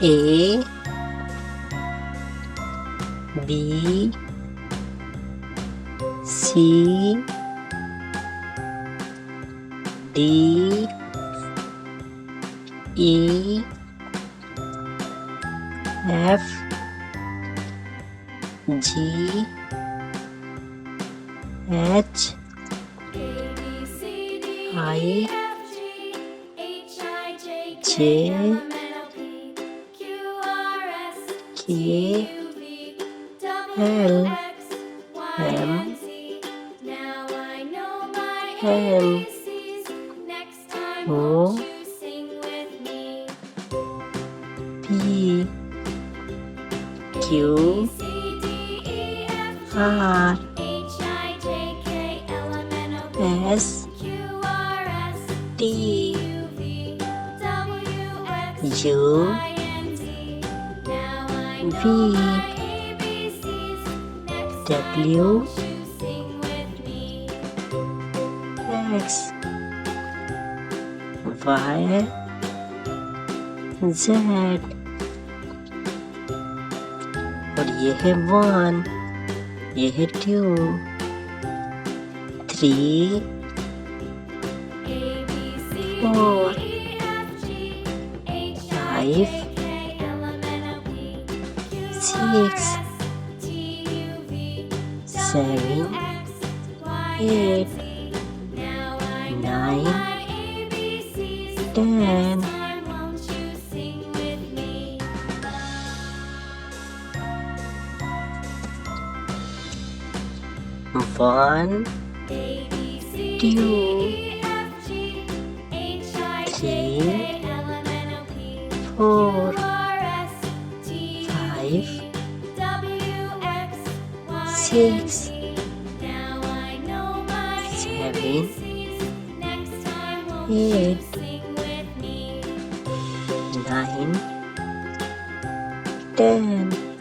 A B C D E F G H I J K L M N O P Q R S T U V W X Y Z और ये है 1, ये है 2, 3, 4, 5, 6, 7, 8, 9, 10. One, 2, 3, 4, 5, 6, 7, 8, 9, 10.